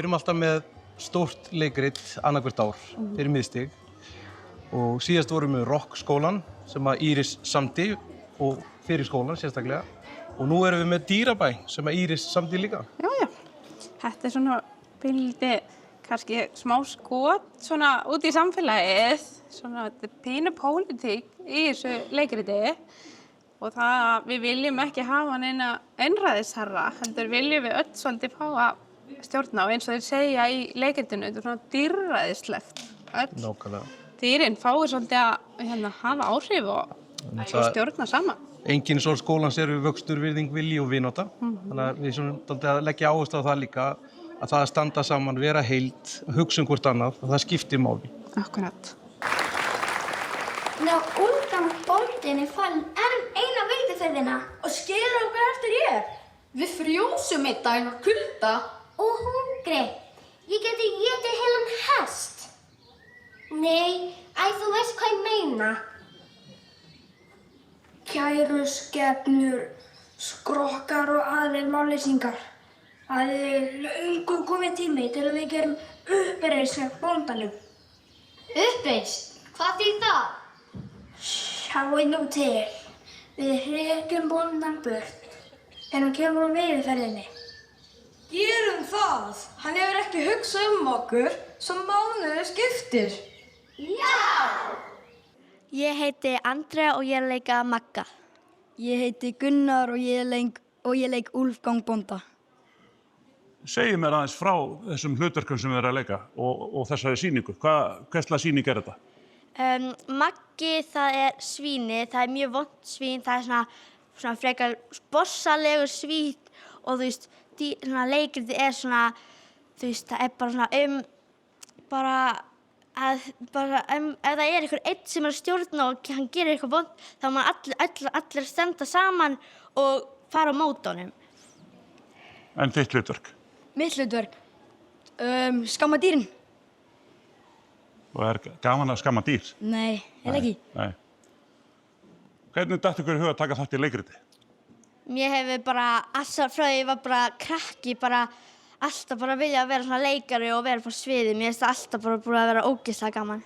erum alltaf með stórt leikrit annað hvert ár fyrir miðstig og síðast vorum við rockskólan sem að Íris samdi og fyrir skólan sérstaklega og nú erum við með Dýrabæ sem að Íris samdi líka. Já. Þetta svona bildi kannski smá skot svona út í samfélagið, svona pínu pólitík í þessu leikriti og það að við viljum ekki hafa neina einræðisherra, heldur viljum við öll svolítið fá að stjórna og eins og þeir segja í leikritinu, þetta svona dýrræðislegt. Nákvæmlega. Dýrin fái svolítið að hafa áhrif og stjórna saman. Enginn sorg skólans eru vöxtur, virðing, vilji og vinátta. Þannig að við svona dálítið að leggja áherslu á það líka að það að standa saman, vera heild, hugsa hvort annað og það skiptir máli. Akkurat. Ná, úrgangsbóndinn falinn eina vildiferðina. Og skilur okkur eftir hér. Við frjósum einn daginn á kulda. Og hungri. Ég geti étið heilan hest. Nei, þú veist hvað ég meina. Kæru skepnur, skrokkar og aðrir málleysingar. Það löngu komið tími til að við gerum uppreisn með bóndanum. Uppreisn? Hvað þýðir það? Sjáið nú til. Við hrekjum bóndan burt en hann kemur á veiðiferðinni. Gerum það! Hann hefur ekki hugsað okkur sem mánuður skiptir. Já! Ég heiti Andrea og ég leika Magga. Ég heiti Gunnar og ég leik Úlfgang bónda. Segðu mér aðeins frá þessum hlutverkum sem þið eru að leika og þessari sýningu. Hverslega sýning er þetta? Maggi, það er svíni, það er mjög vont svín, það er svona frekar bossalegur svín og þú veist, leikriti er svona, þú veist, það er bara svona ef það er einhver einn sem er að stjórna og hann gerir eitthvað vont, þá má allir standa saman og fara á móti honum. En þitt hlutverk? Mitt hlutverk? Skamma dýrin. Og er gaman að skamma dýr? Nei, ekki. Nei. Hvernig datt ykkur í hug að taka þátt í leikriti? Mér hefur bara, alltaf frá því ég var bara krakki, alltaf bara vilja vera svona leikari og vera på sviði. Mér finnst það alltaf bara búið að vera ógeðslega gaman.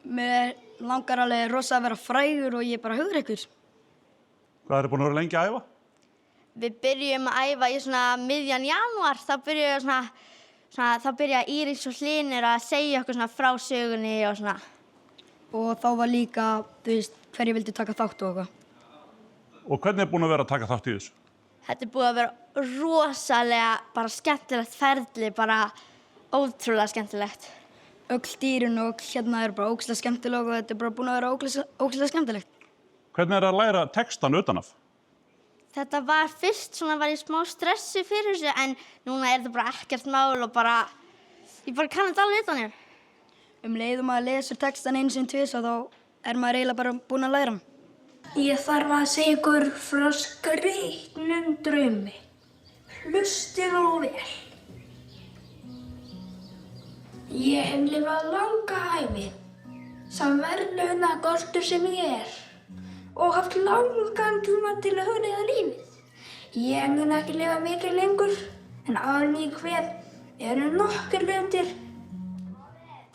Mér langar alveg rosa að vera frægur og ég er bara hugrekkur. Hvað eru búin að vera lengi að æfa? Við byrjum að æfa í svona miðjan janúar. Þá byrja Íris og Hlynur að segja okkur svona frá sögunni og svona. Og þá var líka, þú veist, hverju vildi taka þátt og eitthvað. Og hvernig er búin að vera að taka þátt í þessu? Þetta er búið að vera rosalega bara skemmtilegt ferli, bara ótrúlega skemmtilegt. Öll dýrin og hérna er bara ógeðslega skemmtileg og þetta er bara búin að vera ógeðslega skemmtilegt. Hvernig er að læra textan utanaf? Þetta var fyrst svona, var ég smá stressu fyrir þessu en núna er þetta bara ekkert mál og ég bara kann þetta alveg utanaf. Leiðum að lesa textan einu sinni tvisvar þá er maður eiginlega bara búin að læra hann. Ég þarf að segja ykkur frá skrýtnum draumi. Hlustið nú vel. Ég hef lifað langa ævi, sem verðlaunagostur sem ég er, og haft langan tíma til að hugleiða lífið. Ég mun ekki lifa mikið lengur, en áður en ég kveð eru nokkur hlutir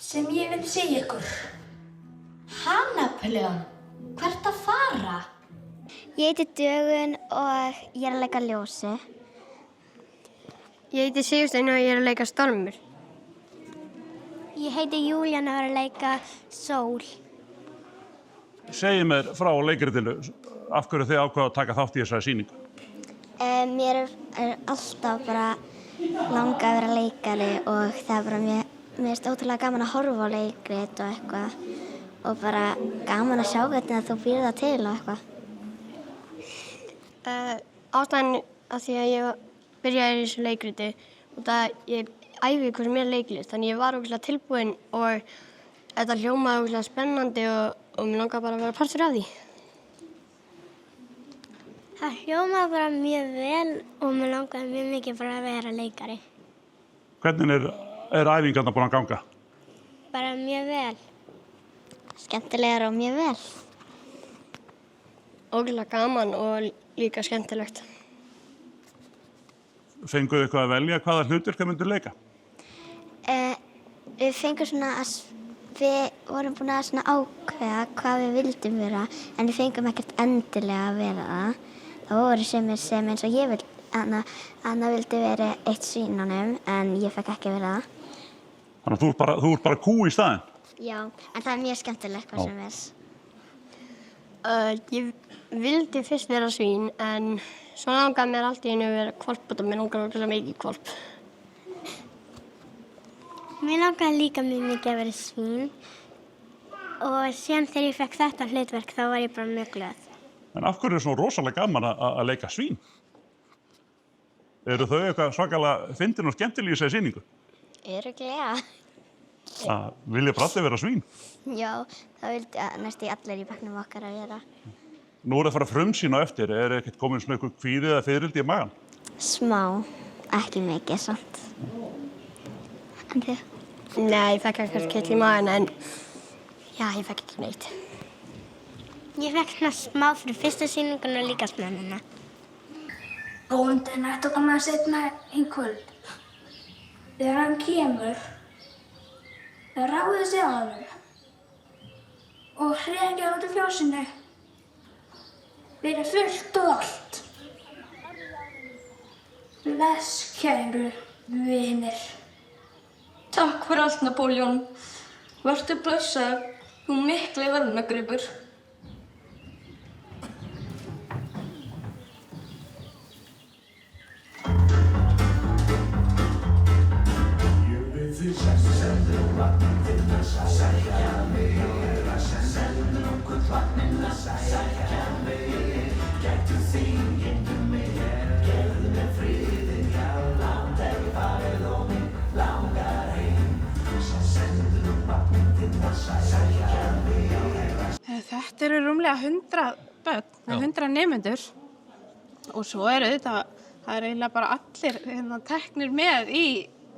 sem ég vil segja ykkur. Napoleon, hvert að fara? Ég heiti Dögun og ég er að leika Ljósi. Ég heiti Sigursteinn og ég er að leika Stormur. Ég heiti Júlíana og er að leika Sól. Segðu mér frá leikritinu, af hverju þið ákváðu að taka þátt í þessari sýningu? Mér er alltaf bara langað að vera leikari og það er bara mér finnst ótrúlega gaman að horfa á leikrit og eitthvað og bara gaman að sjá hvernig þú býrð það til og eitthvað. Ástæðan af því að ég byrjaði í þessu leikriti og það ég æfi hversu mér leiklist, þannig ég var ógeðslega tilbúin og þetta hljómaði ógeðslega spennandi og mér langaði bara að vera partur af því. Það hljómaði bara mjög vel og mér langaði mjög mikið bara að vera leikari. Hvernig er æfingarnar búin að ganga? Bara mjög vel. Skemmtilegar og mjög vel. Ógeðslega gaman og líka skemmtilegt. fenguðu eitthvað að velja hvaða hlutverk myndu leika? Við fengum við vorum búin að ákveða hvað við vildum vera, en við fengum ekkert endilega að vera það. Það voru sem eins og ég Anna vildi vera eitt svínunum, en ég fekk ekki vera það. Þannig að þú ert bara kú í staðinn? Já, en það mjög skemmtilegt hvað sem er. Ég vildi fyrst vera svín, en svo langaði mér allt í einu að vera hvolp og mér langaði okkur mikið hvolp. Mér langaði líka mjög mikið að vera svín og síðan þegar ég fekk þetta hlutverk þá var ég bara mjög glöð. En af hverju er svona rosalega gaman að leika svín? Eru þau eitthvað svakalega fyndin og skemmtileg í þessari sýningu? Örugglega. Vilja bara allir vera svín? Já, það vildi næstum allir í bekknum okkar að vera. Nú er það að fara frumsýna á eftir. Er ekkert komin svona eitthvað kvíði eða fiðrildi í magann? Smá, ekki mikið samt. En þið? Nei, ég fekk ekkert kill í magann, en já, ég fekk ekki neitt. Ég fekk svona smá fyrir fyrsta sýningun og líka smánuna. Bóndinn ætti að koma seinna í kvöld. Þegar hann kemur, ráðið sig á honum og hringja út í fjósinu. Fyrir fullt og allt. Bless, kæru vinir. Takk fyrir allt, Napoleon. Vertu blessað, þú mikli verðnagripur. Þetta eru rúmlega 100 börn, 100 nemendur og svo eru það er eiginlega bara allir teknir með í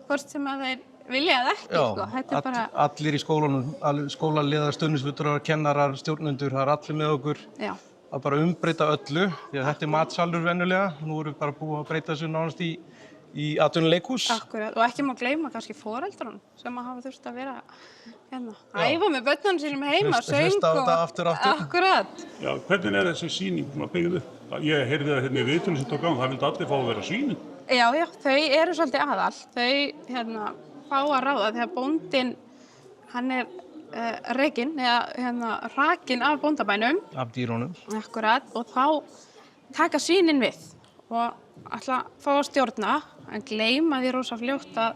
hvort sem að þeir vilja eða ekki, sko. Þetta er bara... Allir í skólanum, skólaliðar, stuðningsfulltrúar, kennarar, stjórnendur, það er allir með okkur. Já. Að bara umbreyta öllu, því að þetta er matsalur venjulega. Nú erum við bara búið að breyta þessu nánast í atvinnuleikhús. Akkurat, og ekki má gleyma kannski foreldrunum sem að hafa þurft að vera æfa með börnunum sínum heima, söng Hlusta á þetta aftur. Akkurat. Já, hvernig er þessi sýning byggð upp? Ég heyrði það hérna í viðtölum sem tók á, það vildi allir fá að vera svínin. Já, þau eru svolítið aðal. Þau fá að ráða þegar bóndinn, hann er rekinn, eða rakinn af bóndabænum. Af dýrunum. Akkurat, og þá taka svínin við og ætla að fá að stjórna, en gleyma því rosa fljótt að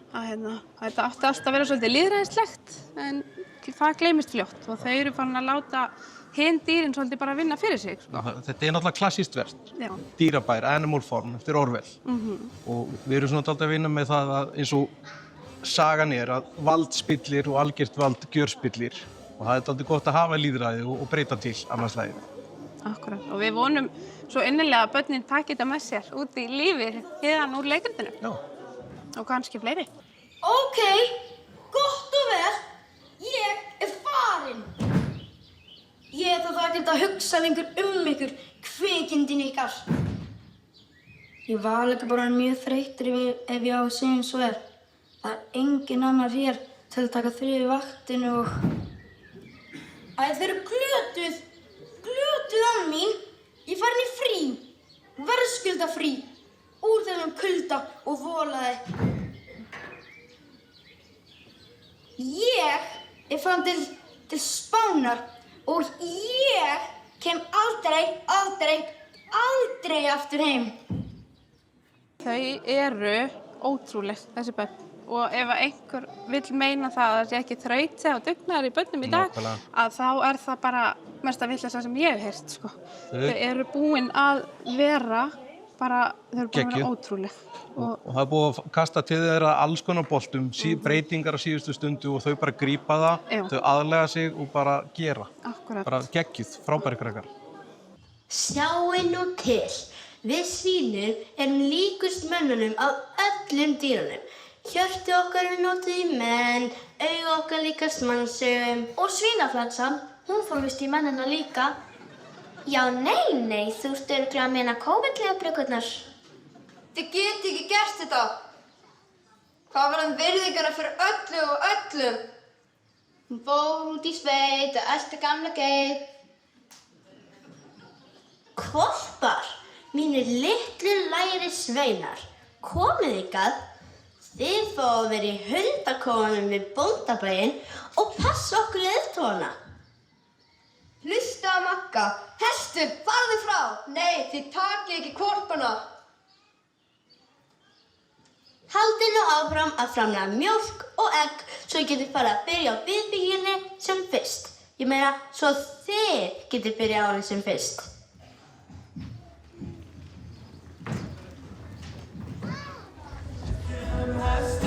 þetta átti alltaf að vera svolítið lýðræðislegt, en það gleymist fljótt og þau eru farin að láta hin dýrin svolítið bara vinna fyrir sig. Þetta er náttúrulega klassískt verk. Já. Dýrabær, Animal Farm, eftir Orwell. Og við erum svona dálítið að vinna með það að eins og sagan er að vald spillir og algjört vald gjörspillir og það er dálítið gott að hafa lýðræði og breyta til annars lagið. Akkurat, og við vonum svo innilega að börnin taki þetta með sér út í lífið hérna úr leikritinu. Já. Og kannski fleiri. Ok, gott og vel. Ég er farin. Ég þarf ekkert að hugsa lengur ykkur, kvikindin ykkar. Ég var líka bara mjög þreyttur ef ég á að segja eins og er. Það er engin annar hér til að taka þriðju vaktinu og... Æ, þeir eru glötuð að mín. Ég farin í frí, verðskulda frí, úr þessum kulda og volaði. Ég er farin til Spánar og ég kem aldrei aftur heim. Þau eru ótrúleg, þessi börn. Og ef einhver vill meina það að það sé ekki þrautseig og dugnaðar í börnum í dag, að þá er það bara mesta vitleysa sem ég hef heyrt, sko. Þau eru búin að vera bara, þau eru búin að vera ótrúleg. Og það er búið að kasta til þeirra alls konar boltum, breytingar á síðustu stundu og þau bara grípa það, þau aðlega sig og bara gera. Akkurat. Bara geggjuð, frábæri krakkar. Sjáið nú til, við svínur erum líkust mönnunum af öllum dýrunum. Hjörtu okkar er notuð í menn, auga okkar líkast mannsaugum. Og svínaflensan, hún fór vist í mennina líka. Já, nei, þú ert örugglega að meina COVID-leðabrökurnar. Þið getið ekki gert þetta. Hvað var virðinguna fyrir öllu og öllum? Hún fór út í sveit og elti gamla geit. Hvolpar, mínir litlu læri sveinar, komið ykkar. Þið fá að vera í hundakofanum við bóndabæinn og passa okkur leiðtogana. Hlusta Magga. Hestur, farðu frá. Nei, þið takið ekki hvolpana. Haldið nú áfram að framleiða mjólk og egg svo ég geti farið að byrja á viðbyggingunni sem fyrst. Ég meina, svo þið geti byrjað á henni sem fyrst. Hestur